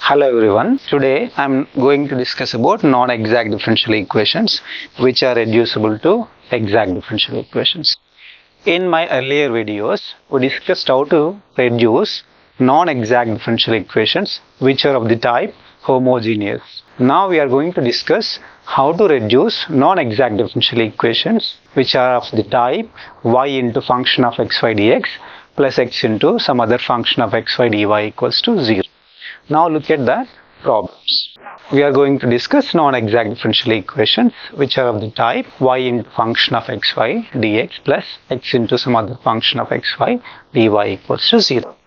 Hello everyone. Today I am going to discuss about non-exact differential equations which are reducible to exact differential equations. In my earlier videos, we discussed how to reduce non-exact differential equations which are of the type homogeneous. Now we are going to discuss how to reduce non-exact differential equations which are of the type y into function of xy dx plus x into some other function of xy dy equals to 0. Now look at the problems. We are going to discuss non-exact differential equations which are of the type y into function of xy dx plus x into some other function of xy dy equals to 0.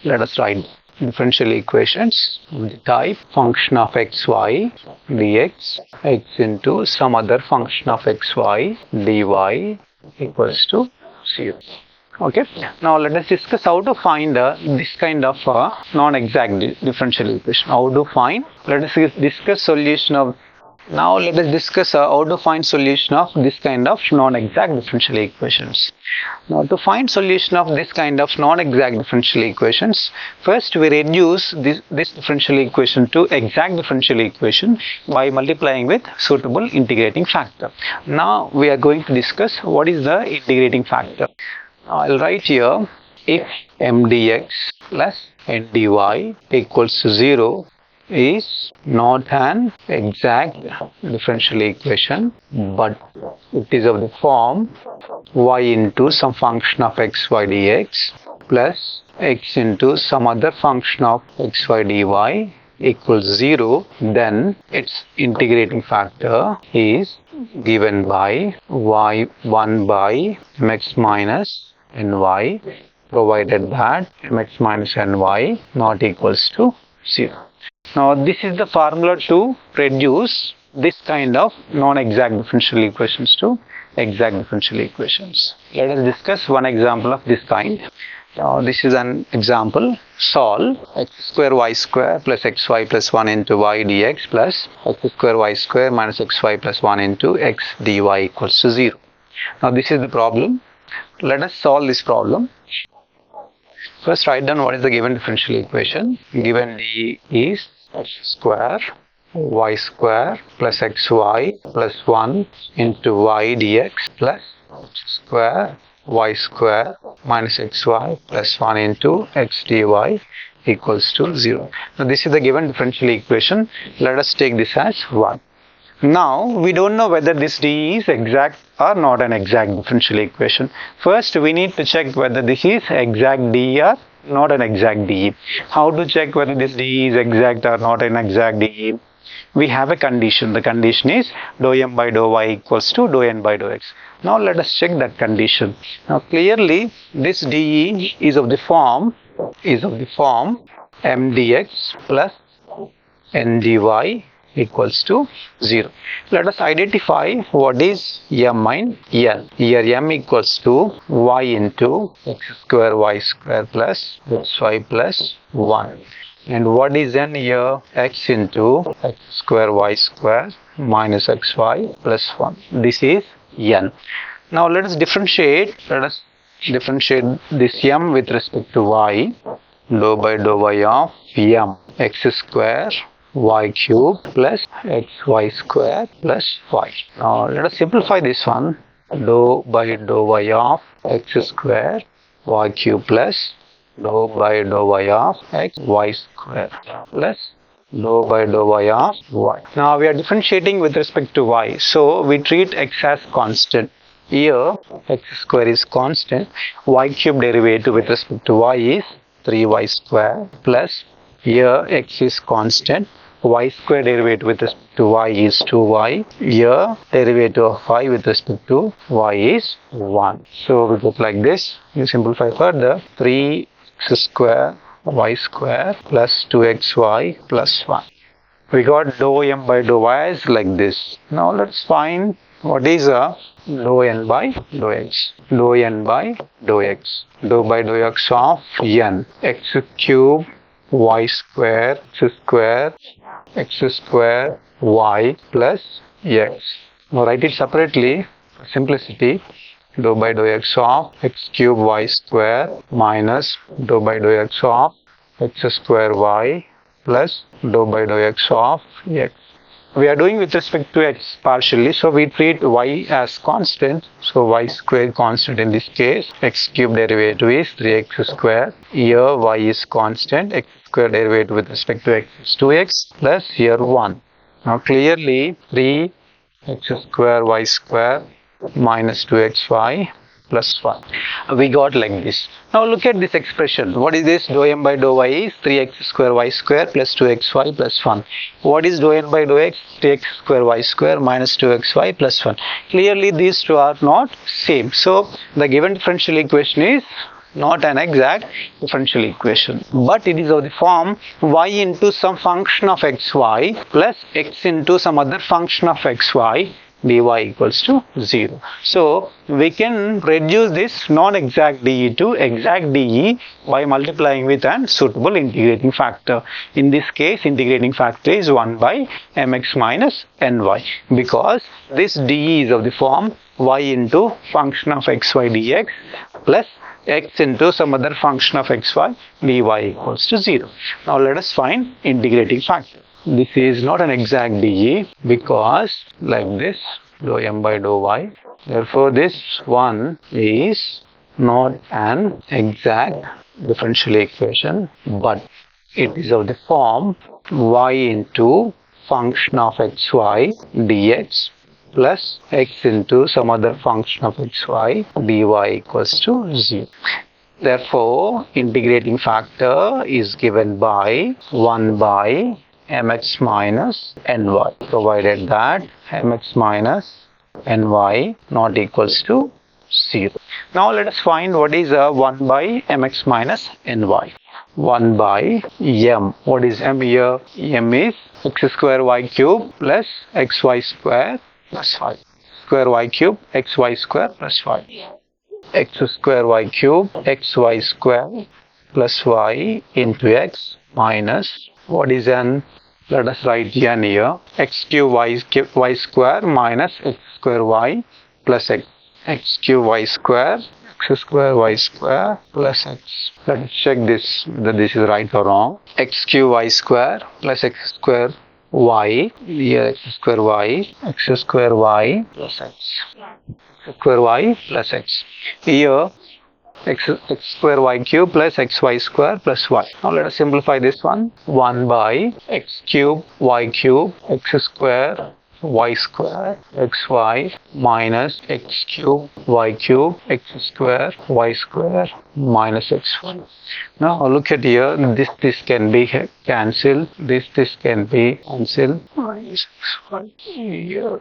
Let us write differential equations of the type function of xy dx x into some other function of xy dy equals to 0. Okay, now let us discuss how to find this kind of non-exact differential equation. How to find? Let us discuss solution of. Now let us discuss how to find solution of this kind of non-exact differential equations. Now to find solution of this kind of non-exact differential equations, first we reduce this differential equation to exact differential equation by multiplying with suitable integrating factor. Now we are going to discuss what is the integrating factor. I'll write here if mdx plus ndy equals to 0 is not an exact differential equation, but it is of the form y into some function of xy dx plus x into some other function of xy dy equals 0, then its integrating factor is given by y1 by mx minus ny, provided that mx minus ny not equals to 0. Now this is the formula to reduce this kind of non-exact differential equations to exact differential equations. Let us discuss one example of this kind. Now this is an example. Solve x square y square plus xy plus 1 into y dx plus x square y square minus xy plus 1 into x dy equals to 0. Now this is the problem. Let us solve this problem. First write down what is the given differential equation. Given d is x square y square plus xy plus 1 into y dx plus x square y square minus xy plus 1 into x dy equals to 0. Now this is the given differential equation. Let us take this as 1. Now we don't know whether this d is exact or not an exact differential equation. First we need to check whether this is exact d or not an exact d. How to check whether this d is exact or not an exact d? We have a condition. The condition is dou m by dou y equals to dou n by dou x. Now let us check that condition. Now clearly this d is of the form m dx plus n dy equals to 0. Let us identify what is m and n. Here m equals to y into x square y square plus xy plus 1. And what is n here? X into x square y square minus xy plus 1. This is n. Now let us differentiate. Let us differentiate this m with respect to y. Dou by dou y of m x square y cube plus xy square plus y. Now let us simplify this one. Dou by dou y of x square y cube plus dou by dou y of xy square plus dou by dou y of y. Now we are differentiating with respect to y, so we treat x as constant. Here x square is constant, y cube derivative with respect to y is 3y square plus here x is constant, y square derivative with respect to y is 2y. Here derivative of y with respect to y is 1. So we put like this. You simplify further. 3x square y square plus 2xy plus 1. We got dou m by dou y is like this. Now let's find what is dou n by dou x. Dou n by dou x. Dou by dou x of n. X cube y square x square y plus x. Now write it separately for simplicity. Dou by dou x of x cube y square minus dou by dou x of x square y plus dou by dou x of x. We are doing with respect to x partially, so we treat y as constant. So y square constant in this case. X cube derivative is 3x square. Here y is constant. X square derivative with respect to x is 2x plus here 1. Now clearly 3x square y square minus 2xy plus 1. We got like this. Now look at this expression. What is this? Dou m by dou y is 3x square y square plus 2xy plus 1. What is dou n by dou x? 3x square y square minus 2xy plus 1. Clearly these two are not same. So the given differential equation is not an exact differential equation, but it is of the form y into some function of xy plus x into some other function of xy dy equals to 0. So we can reduce this non-exact dE to exact dE by multiplying with an suitable integrating factor. In this case, integrating factor is 1 by mx minus ny, because this dE is of the form y into function of xy dx plus x into some other function of xy dy equals to 0. Now let us find integrating factor. This is not an exact dE because like this, dou m by dou y. Therefore this one is not an exact differential equation, but it is of the form y into function of xy dx plus x into some other function of xy dy equals to 0. Therefore integrating factor is given by 1 by mx minus ny, provided that mx minus ny not equals to 0. Now let us find what is 1 by mx minus ny. 1 by m. What is m here? M is x square y cube plus xy square plus 5. Square y cube xy square plus 5. X square y cube xy square plus y into x minus, what is n? Let us write n here. X cube y square minus x square y plus x. X cube y square y square plus x. Let us check this, whether this is right or wrong. X cube y square plus x square y, here x square y plus x. Square y plus x. Here x square y cube plus xy square plus y. Now let us simplify this one. 1 by x cube y cube x square y square xy minus x cube y cube x square y square minus xy. Now look at here, this can be cancelled, this can be cancelled, minus xy here.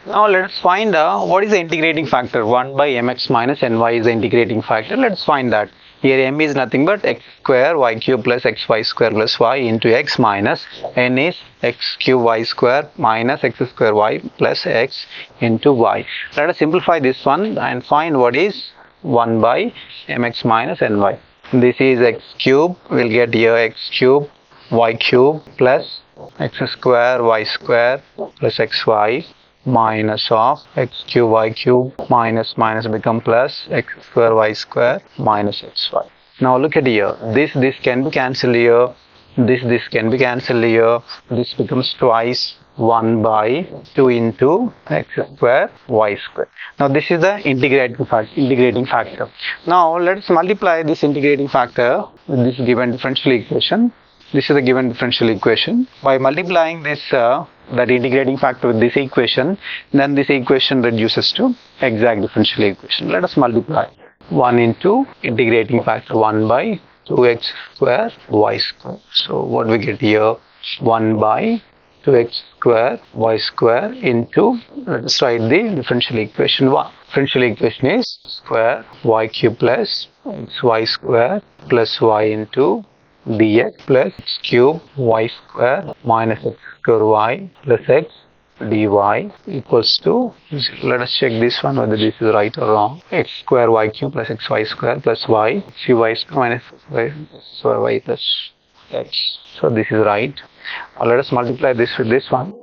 Now let us find what is the integrating factor. 1 by mx minus ny is the integrating factor. Let us find that. Here m is nothing but x square y cube plus xy square plus y into x minus n is x cube y square minus x square y plus x into y. Let us simplify this one and find what is 1 by mx minus ny. This is x cube. We'll get here x cube y cube plus x square y square plus xy minus of x cube y cube minus become plus x square y square minus xy. Now look at here, this can be cancelled here, this can be cancelled here, this becomes twice 1 by 2 into x square y square. Now this is the integrating factor. Now let us multiply this integrating factor with this given differential equation. This is the given differential equation. By multiplying this that integrating factor with this equation, then this equation reduces to exact differential equation. Let us multiply 1 into integrating factor 1 by 2x square y square. So what we get here, 1 by 2x square y square into, let us write the differential equation 1. Differential equation is square y cube plus xy square plus y into dx plus x cube y square minus x square y plus x dy equals to 0. Let us check this one whether this is right or wrong. X square y cube plus xy square plus y cube y square minus y square y plus x. So this is right. Now let us multiply this with this one.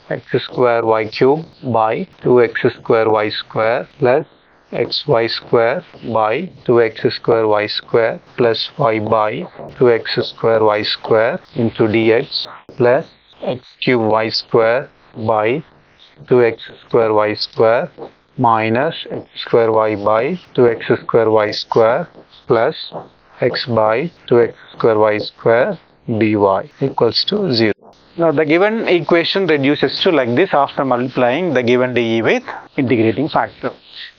X square y cube by 2x square y square plus xy square by 2x square y square plus y by 2x square y square into dx plus x cube y square by 2x square y square minus x square y by 2x square y square plus x by 2x square y square dy equals to 0. Now the given equation reduces to like this after multiplying the given dE with integrating factor.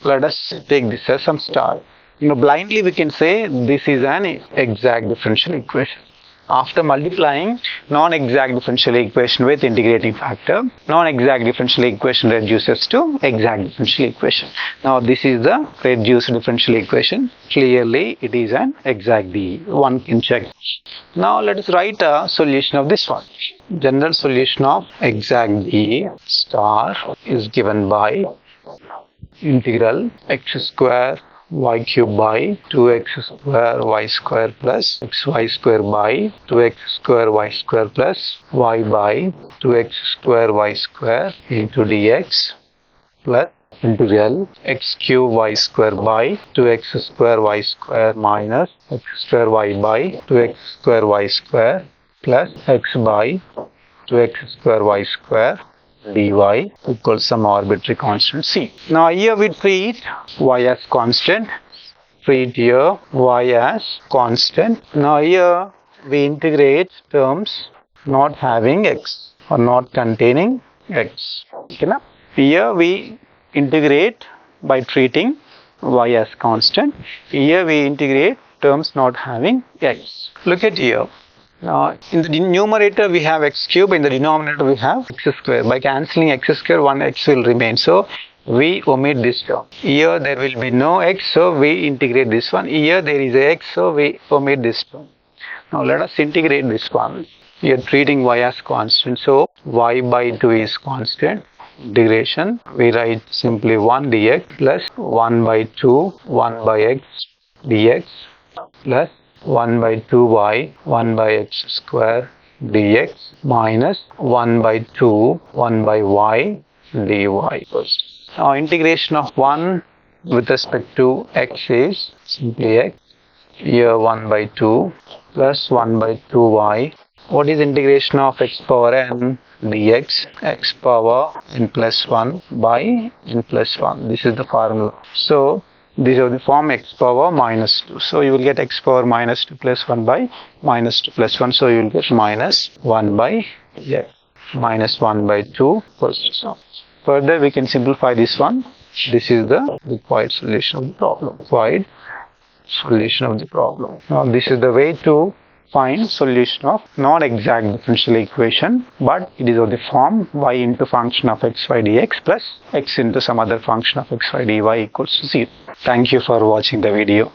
Let us take this as some start. Blindly we can say this is an exact differential equation. After multiplying non-exact differential equation with integrating factor, non-exact differential equation reduces to exact differential equation. Now this is the reduced differential equation. Clearly it is an exact dE. One can check. Now let us write a solution of this one. General solution of exact dE star is given by integral x square y cube by 2x square y square plus xy square by 2x square y square plus y by 2x square y square into dx plus integral x cube y square by 2x square y square minus x square y by 2x square y square plus x by 2x square y square dy equals some arbitrary constant c. Now here we treat y as constant, treat here y as constant. Now here we integrate terms not having x or not containing x. Okay, now? Here we integrate by treating y as constant. Here we integrate terms not having x. Look at here. In the numerator we have x cube, in the denominator we have x square. By cancelling x square, one x will remain. So we omit this term. Here there will be no x, so we integrate this one. Here there is a x, so we omit this term. Now let us integrate this one. Here treating y as constant, so y by 2 is constant. Integration, we write simply 1 dx plus 1 by 2, 1 by x dx plus 1 by 2y, 1 by x square dx minus 1 by 2, 1 by y dy. Now integration of 1 with respect to x is simply x. Here 1 by 2 plus 1 by 2y. What is integration of x power n dx? X power n plus 1 by n plus 1. This is the formula. So these are the form x power minus 2. So you will get x power minus 2 plus 1 by minus 2 plus 1. So you will get minus 1 by x. Minus 1 by 2 plus 1. Further we can simplify this one. This is the required solution of the problem. Required solution of the problem. Now this is the way to find solution of non-exact differential equation, but it is of the form y into function of xy dx plus x into some other function of xy dy equals to 0. Thank you for watching the video.